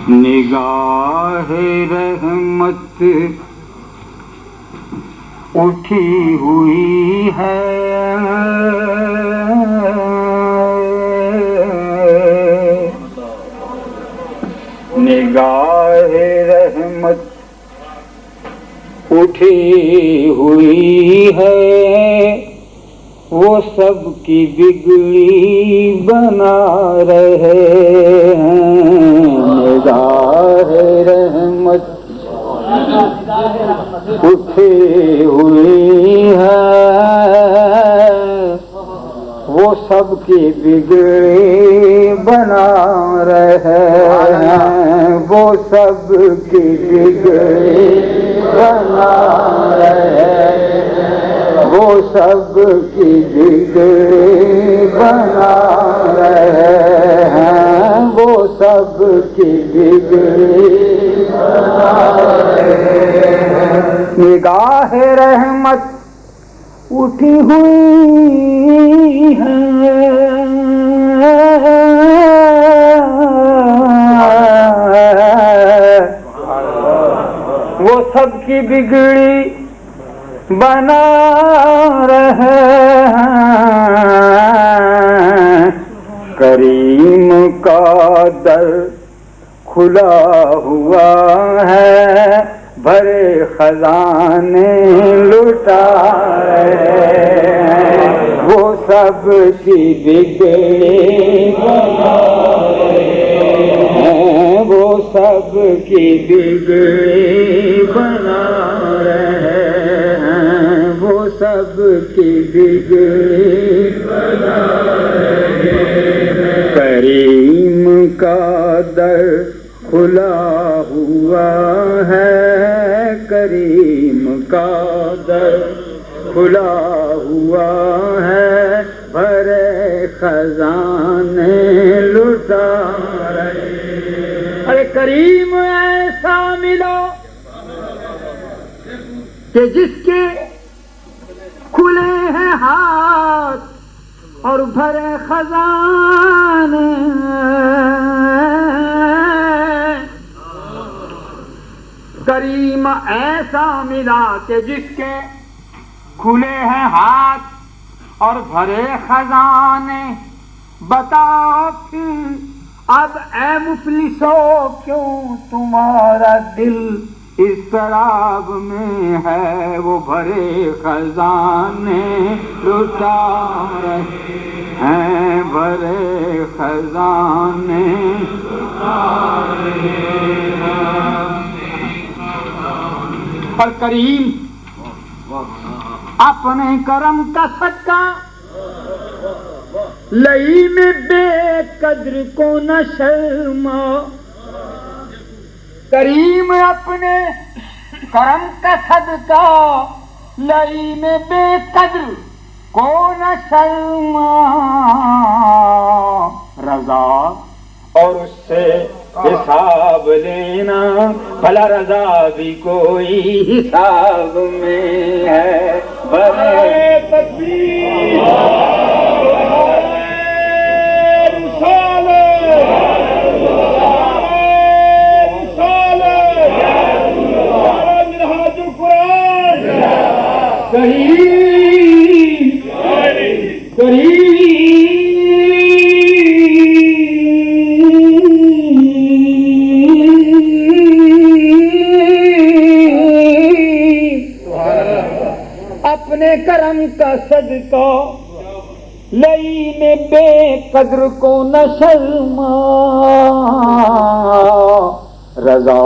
نگاہ رحمت اٹھی ہوئی ہے، نگاہ رحمت اٹھی ہوئی ہے، وہ سب کی بگڑی بنا رہے ہیں۔ نگاہ رحمت اٹھی ہوئی ہے، وہ سب کی بگڑی بنا رہے ہیں، وہ سب کی بگڑی بنا رہے ہیں، وہ سب کی بگڑی بنا رہے ہیں، وہ سب کی بگڑی بنا رہے ہیں۔ نگاہ رحمت اٹھی ہوئی ہے، وہ سب کی بگڑی بنا رہے ہیں۔ کریم کا در کھلا ہوا ہے، بھرے خزانے لٹا رہے ہیں، وہ سب کی بگڑی بنا رہے ہیں، وہ سب کی بگڑی بنا رہے ہیں، وہ سب کی بگڑی بنا رہے ہیں۔ کریم کا در کھلا ہوا ہے، کریم کا در کھلا ہوا ہے، بھرے خزانے لٹا رہے ہیں۔ ارے کریم ایسا ملا کہ جس کے کھلے ہیں ہاتھ اور بھرے خزانے، کریم ایسا ملا کہ جس کے کھلے ہیں ہاتھ اور بھرے خزانے۔ بتاؤ پھر اب اے مفلسو کیوں تمہارا دل اضطراب میں ہے، وہ بھرے خزانے لٹا رہے ہیں، بھرے خزانے لٹا رہے ہیں۔ اور کریم اپنے کرم کا صدقہ لئی میں بے قدر کو نہ شرما، کریم اپنے کرم کا صدقہ لئی میں بے قدر کو نہ شرما، رضا اور اس سے حساب لینا، بھلا رضا بھی کوئی حساب میں ہے۔ بھلے تکبیر اپنے کرم کا صدقہ لئی میں بے قدر کو نہ شرما، رضا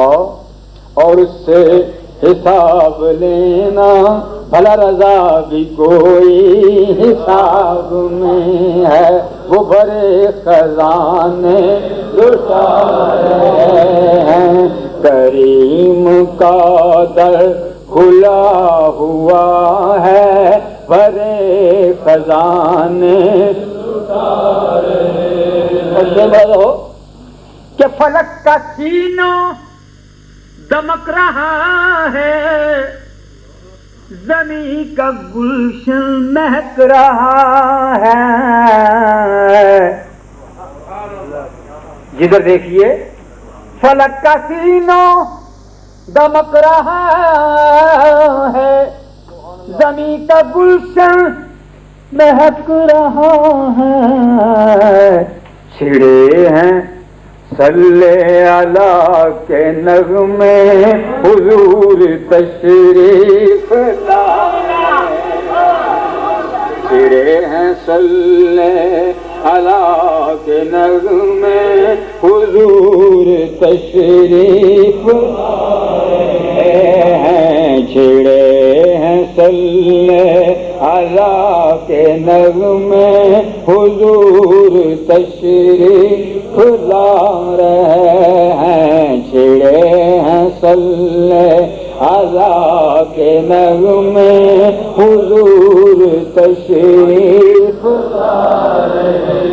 اور اس سے حساب لینا، بھلا رضا بھی کوئی حساب میں ہے، وہ بھرے خزانے لٹا رہے ہیں۔ کریم کا در کھلا ہوا ہے، بھرے خزانے لٹا رہے ہیں۔ کہ فلک کا سینہ دمک رہا ہے، زمین کا گلشن مہک رہا ہے۔ جدھر دیکھیے فلک کا سینوں دمک رہا ہے، زمین کا گلشن مہک رہا ہے۔ چھڑے ہیں صلی اللہ کے نغمے، حضور تشریف لائے۔ چھڑے ہیں صلی اللہ کے نغمے، حضور تشریف لائے ہیں۔ چھڑے ہیں صلی اللہ کے نغمے، حضور تشریف لا رہے ہیں۔ چھڑے ہیں صلی اللہ کے نغمے، حضور تشریف لا رہے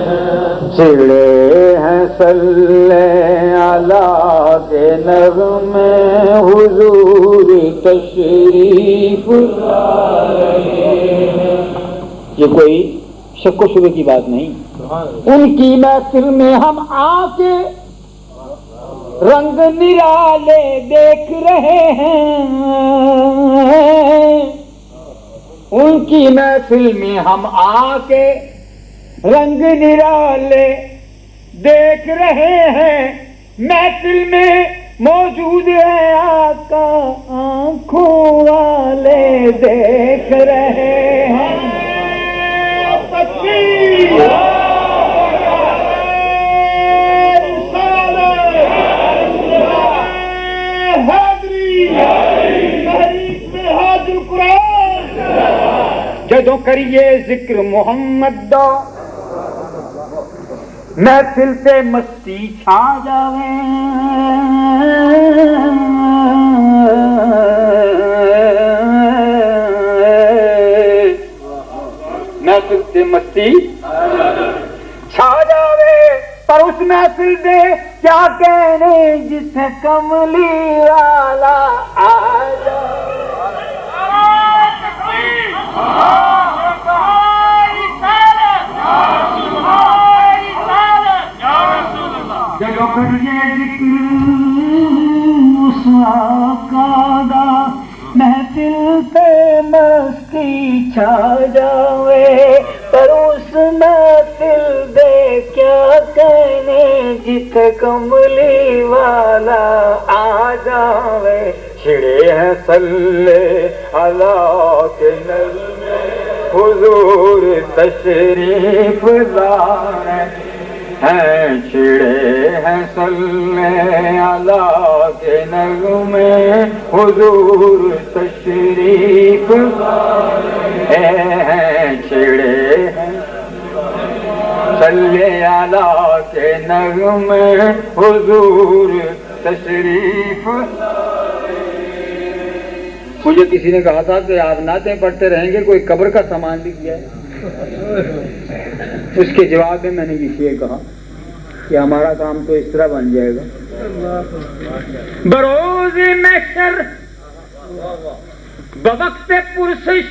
ہیں۔ چھڑے ہیں صلی اللہ کے نغمے، حضور تشریف لا رہے ہیں۔ یہ کوئی شک و شبے کی بات نہیں، ان کی محفل میں ہم آ کے رنگ نرالے دیکھ رہے ہیں۔ ان کی محفل میں ہم آ کے رنگ نرالے دیکھ رہے ہیں۔ محفل میں موجود ہے آقا، آنکھوں والے دیکھ رہے ہیں۔ جدوں کریے ذکر محمد دا، محفل تے مستی چھا جاوے۔ محفل تے مستی چھا جاوے، پر اس محفل دے کیا کہنے جسے کملی والا آ جائے۔ جگہ پر یہ ذکر اس آقا دا، محفل پہ مستی چھا جاوے، پر اس محفل دے کیا کہنے جتھے کملی والا آ جاوے۔ چھڑے ہیں صلی اللہ کے نغمے، حضور تشریف لائے ہیں۔ چھڑے ہیں صلی اللہ کے نغمے، حضور تشریف لائے ہیں۔ چھڑے ہیں صلی اللہ کے نغمے، حضور تشریف۔ مجھے کسی نے کہا تھا کہ آپ نعتیں پڑھتے رہیں گے، کوئی قبر کا سامان لکھ گیا ہے۔ اس کے جواب میں میں نے یہ کہا کہ ہمارا کام تو اس طرح بن جائے گا، بروز محشر بوقت پرسش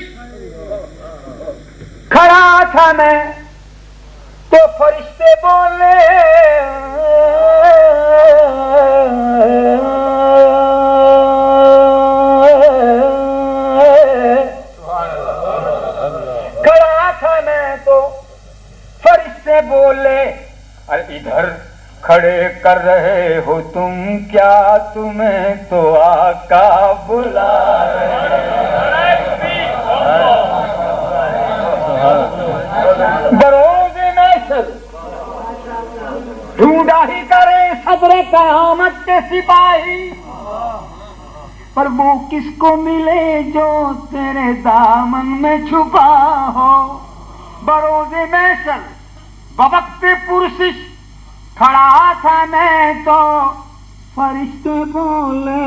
کھڑا تھا میں تو فرشتے بولے، بولے ادھر کھڑے کر رہے ہو تم کیا، تمہیں تو آقا بلا رہے۔ بروز محشر ڈھونڈا ہی کرے صدر قیامت کے سپاہی، پر وہ کس کو ملے جو تیرے دامن میں چھپا ہو۔ بروز محشر بوقت پرسش کھڑا تھا میں تو فرشتے بولے،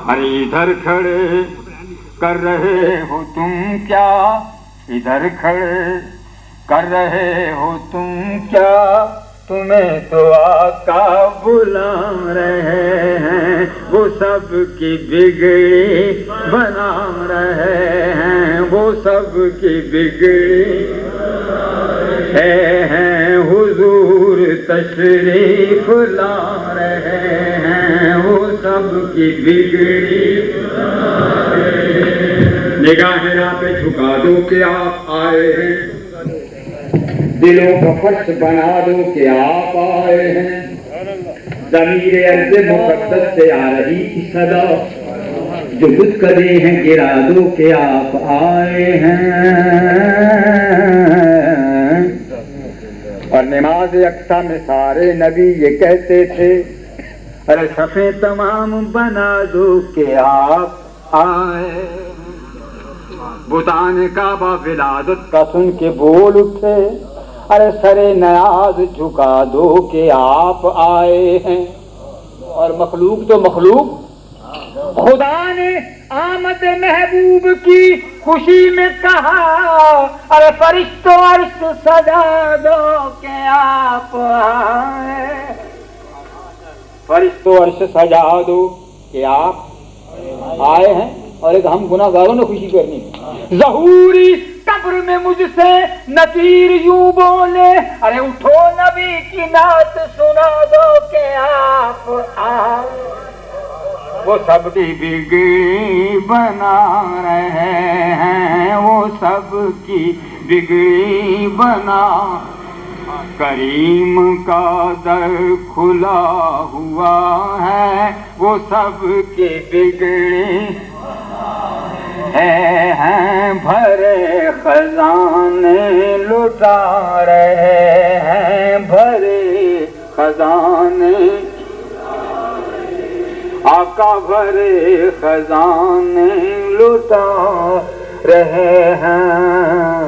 ارے ادھر کھڑے کر رہے ہو تم کیا ادھر کھڑے، کر رہے ہو تم کیا، تمہیں تو آقا بلا رہے ہیں، وہ سب کی بگڑی بنا رہے ہیں، وہ سب کی بگڑی ہیں، حضور تشریف لا رہے ہیں، وہ سب کی بگڑی نگاہ راہ پہ جھکا دو کہ آپ آئے ہیں، دلوں کا فرش بنا دو کہ آپ آئے ہیں، ضمیر عرض مقدس سے آ رہی کی صدا، جو بت کدے ہیں گرا دو کہ آپ آئے ہیں۔ اور نماز اقصا میں سارے نبی یہ کہتے تھے، ارے صفیں تمام بنا دو کہ آپ آئے۔ بتان کعبہ ولادت کا سن کے بول اٹھے، ارے سرے نیاز جھکا دو کہ آپ آئے ہیں۔ اور مخلوق تو مخلوق، خدا نے آمد محبوب کی خوشی میں کہا، ارے فرشتوں عرش سجا دو کہ آپ آئے، فرشتوں عرش سجا دو کہ آپ آئے ہیں۔ اور ایک ہم گناہ گاروں نے خوشی کرنی، ظہوری قبر میں مجھ سے نذیر یوں بولے، ارے اٹھو نبی کی نعت سنا دو کہ آپ آئے، وہ سب کی بگڑی بنا رہے ہیں، وہ سب کی بگڑی بنا، کریم کا در کھلا ہوا ہے، وہ سب کی بگڑی ہیں، بھرے خزانے لٹا رہے ہیں، بھرے خزانے آقا بھرے خزانے لٹا رہے ہیں۔